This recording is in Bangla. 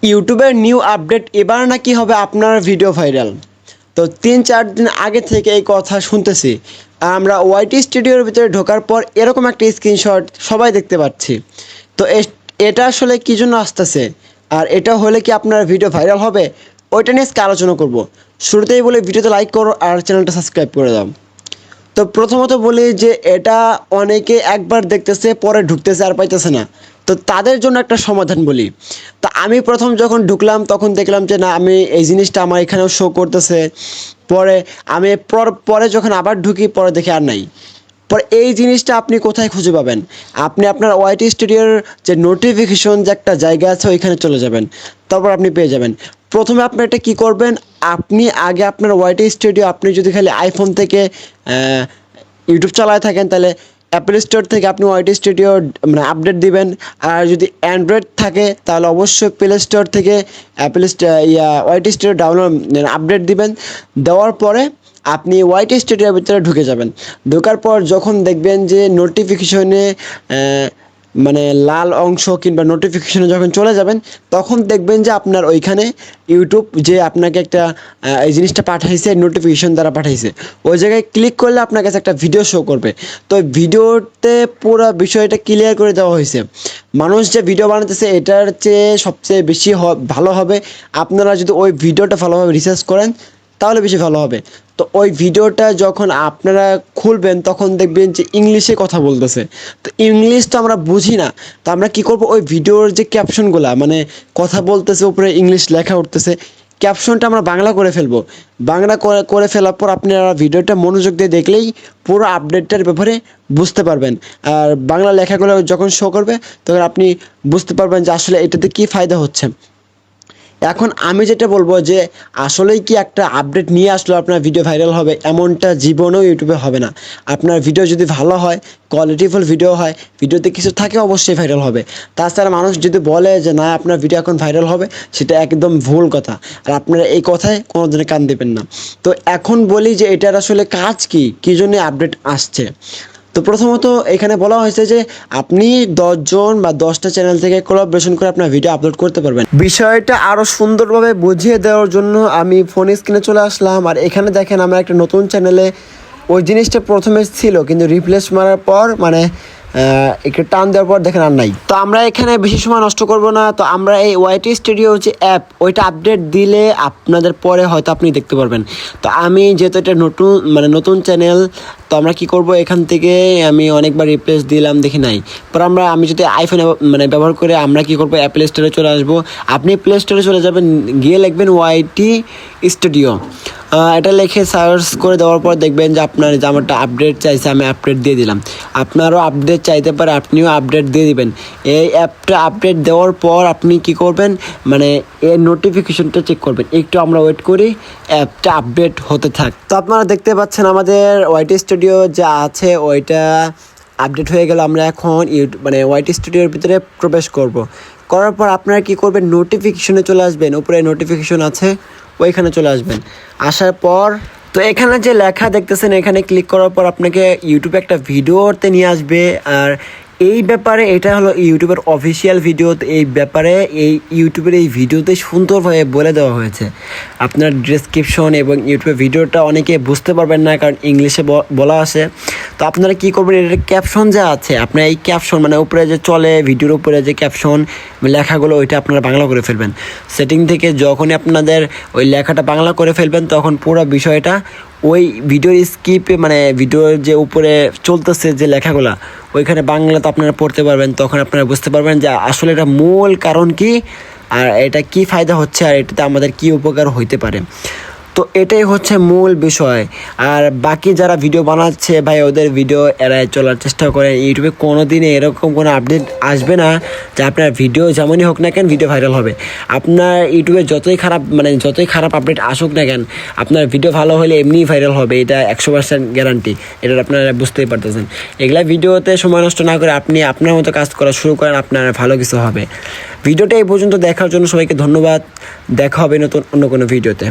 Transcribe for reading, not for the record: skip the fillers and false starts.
ইউটিউবের নিউ আপডেট এবার নাকি হবে আপনার ভিডিও ভাইরাল। তো 3-4 দিন আগে থেকে এই কথা শুনতেছি। আমরা ওয়াইটি স্টুডিওর ভিতরে ঢোকার পর এরকম একটা স্ক্রিনশট সবাই দেখতে পাচ্ছি। তো এটা আসলে কী জন্য আসতেছে, আর এটা হলে কি আপনার ভিডিও ভাইরাল হবে, ওইটা নিয়ে আজকে আলোচনা করব। শুরুতেই বলে ভিডিওতে লাইক করো আর চ্যানেলটা সাবস্ক্রাইব করে দাও। তো প্রথমত বলি যে এটা অনেকে একবার দেখতেছে পরে ঢুকতেছে আর পাইতেছে না। তো তাদের জন্য একটা সমাধান বলি। তো আমি প্রথম যখন ঢুকলাম তখন দেখলাম যে না, আমি এই জিনিসটা আমার এখানেও শো করতেছে। পরে আমি পরে যখন আবার ঢুকি পরে দেখি আর নাই। পরে এই জিনিসটা আপনি কোথায় খুঁজে পাবেন? আপনি আপনার ওয়াইটি স্টুডিওর যে নোটিফিকেশন যে একটা জায়গা আছে ওইখানে চলে যাবেন, তারপর আপনি পেয়ে যাবেন। প্রথমে আপনি এটা কী করবেন, আপনি আগে আপনার ওয়াইটি স্টুডিও, আপনি যদি খালি আইফোন থেকে ইউটিউব চালায় থাকেন তাহলে অ্যাপেল স্টোর থেকে আপনি ওয়াইটি স্টুডিও মানে আপডেট দিবেন। আর যদি অ্যান্ড্রয়েড থাকে তাহলে অবশ্যই প্লে স্টোর থেকে ওয়াইটি স্টুডিও ডাউনলোড আপডেট দিবেন। দেওয়ার পরে আপনি ওয়াইটি স্টুডিওর ভিতরে ঢুকে যাবেন। ঢোকার পর যখন দেখবেন যে নোটিফিকেশনে মানে লাল অংশ কিংবা নোটিফিকেশনে যখন চলে যাবেন, তখন দেখবেন যে আপনার ওইখানে ইউটিউব যে আপনাকে একটা এই জিনিসটা পাঠাইছে, নোটিফিকেশন দ্বারা পাঠাইছে, ওই জায়গায় ক্লিক করলে আপনার কাছে একটা ভিডিও শো করবে। তো ভিডিওতে পুরো বিষয়টা ক্লিয়ার করে দেওয়া হয়েছে। মানুষ যে ভিডিও বানাতেছে এটার চেয়ে সবচেয়ে বেশি ভালো হবে আপনারা যদি ওই ভিডিওটা ভালোভাবে রিসার্চ করেন, তাহলে বেশি ভালো হবে। তো ওই ভিডিওটা যখন আপনারা খুলবেন তখন দেখবেন যে ইংলিশে কথা বলতেছে। তো ইংলিশ তো আমরা বুঝি না। তো আমরা কী করবো, ওই ভিডিওর যে ক্যাপশনগুলা মানে কথা বলতেছে উপরে ইংলিশ লেখা উঠতেছে, ক্যাপশনটা আমরা বাংলা করে ফেলবো। বাংলা করে ফেলার পর আপনারা ভিডিওটা মনোযোগ দিয়ে দেখলেই পুরো আপডেটটার ব্যাপারে বুঝতে পারবেন। আর বাংলা লেখাগুলো যখন শো করবে তখন আপনি বুঝতে পারবেন যে আসলে এটাতে কী ফায়দা হচ্ছে। এখন আমি যেটা বলবো যে আসলেই কি একটা আপডেট নিয়ে আসলো আপনার ভিডিও ভাইরাল হবে, এমনটা জীবনেও ইউটিউবে হবে না। আপনার ভিডিও যদি ভালো হয়, কোয়ালিটিফুল ভিডিও হয়, ভিডিওতে কিছু থাকে, অবশ্যই ভাইরাল হবে। তাছাড়া মানুষ যদি বলে যে না আপনার ভিডিও এখন ভাইরাল হবে, সেটা একদম ভুল কথা। আর আপনারা এই কথায় কোনোদিনও কান দেবেন না। তো এখন বলি যে এটার আসলে কাজ কী জন্য আপডেট আসছে। তো প্রথমত এখানে বলা হয়েছে যে আপনি 10 জন বা 10টা চ্যানেল থেকে কোলাবোরেশন করে আপনার ভিডিও আপলোড করতে পারবেন। বিষয়টা আরও সুন্দরভাবে বুঝিয়ে দেওয়ার জন্য আমি ফোন স্ক্রিনে চলে আসলাম। আর এখানে দেখেন আমরা একটা নতুন চ্যানেলে, ওই জিনিসটা প্রথমে ছিল কিন্তু রিপ্লেস মারার পর মানে একটু টান দেওয়ার পর দেখেন আর নাই। তো আমরা এখানে বেশি সময় নষ্ট করব না। তো আমরা এই ওয়াইটি স্টুডিও যে অ্যাপ, ওইটা আপডেট দিলে আপনাদের পরে হয়তো আপনি দেখতে পারবেন। তো আমি যেহেতু এটা নতুন চ্যানেল, তো আমরা কি করব, এখান থেকে আমি অনেকবার রিপ্লেস দিলাম দেখি নাই। পর আমি যদি আইফোনে ব্যবহার করে আমরা কি করব, অ্যাপেল স্টোরে চলে আসবো। আপনি প্লে স্টোরে চলে যাবেন, গিয়ে লিখবেন ওয়াইটি স্টুডিও। এটা লিখে সার্চ করে দেওয়ার পর দেখবেন যে আপনার যে আমারটা আপডেট চাইছে, আমি আপডেট দিয়ে দিলাম। আপনারও আপডেট চাইতে পারে, আপনিও আপডেট দিয়ে দিবেন। এই অ্যাপটা আপডেট দেওয়ার পর আপনি কি করবেন, এর নোটিফিকেশনটা চেক করবেন। একটু আমরা ওয়েট করি, অ্যাপটা আপডেট হতে থাক। তো আপনারা দেখতে পাচ্ছেন আমাদের ওয়াইটি স্টুডিও যা আছে ওইটা আপডেট হয়ে গেল। আমরা এখন ওয়াইটি স্টুডিওর ভিতরে প্রবেশ করব। করার পর আপনারা কি করবেন, নোটিফিকেশনে চলে আসবেন। উপরে নোটিফিকেশন আছে, ওইখানে চলে আসবেন। আসার পর তো এখানে যে লেখা দেখতেছেন, এখানে ক্লিক করার পর আপনাকে ইউটিউবে একটা ভিডিওতে নিয়ে আসবে। আর এই ব্যাপারে এটা হলো ইউটিউবের অফিসিয়াল ভিডিও। তো এই ব্যাপারে এই ইউটিউবের এই ভিডিওতে সুন্দরভাবে বলে দেওয়া হয়েছে। আপনার ডেসক্রিপশন এবং ইউটিউবের ভিডিওটা অনেকে বুঝতে পারবেন না, কারণ ইংলিশে বলা আছে। তো আপনারা কী করবেন, এটার ক্যাপশন যা আছে, আপনার এই ক্যাপশন উপরে যে চলে ভিডিওর উপরে যে ক্যাপশন লেখাগুলো, ওইটা আপনারা বাংলা করে ফেলবেন। সেটিং থেকে যখনই আপনাদের ওই লেখাটা বাংলা করে ফেলবেন, তখন পুরো বিষয়টা ওই ভিডিওর স্কিপে ভিডিওর যে উপরে চলতেছে যে লেখাগুলো, ওইখানে বাংলাতে আপনারা পড়তে পারবেন। তখন আপনারা বুঝতে পারবেন যে আসলে এটা মূল কারণ কি, আর এটা কি ফায়দা হচ্ছে, আর এটাতে আমাদের কি উপকার হইতে পারে। তো এটাই হচ্ছে মূল বিষয়। আর বাকি যারা ভিডিও বানাচ্ছে ভাই, ওদের ভিডিও এড়ায় চলার চেষ্টা করে। ইউটিউবে কোনো দিনে এরকম কোনো আপডেট আসবে না যে আপনার ভিডিও যেমনই হোক না কেন ভিডিও ভাইরাল হবে। আপনার ইউটিউবে যতই খারাপ আপডেট আসুক না কেন, আপনার ভিডিও ভালো হলে এমনিই ভাইরাল হবে। এটা 100% গ্যারান্টি। এটা আপনারা বুঝতেই পারতেছেন। এগুলা ভিডিওতে সময় নষ্ট না করে আপনি আপনার মতো কাজ করা শুরু করেন, আপনার ভালো কিছু হবে। ভিডিওটা এই পর্যন্ত দেখার জন্য সবাইকে ধন্যবাদ। দেখা হবে নতুন অন্য কোনো ভিডিওতে।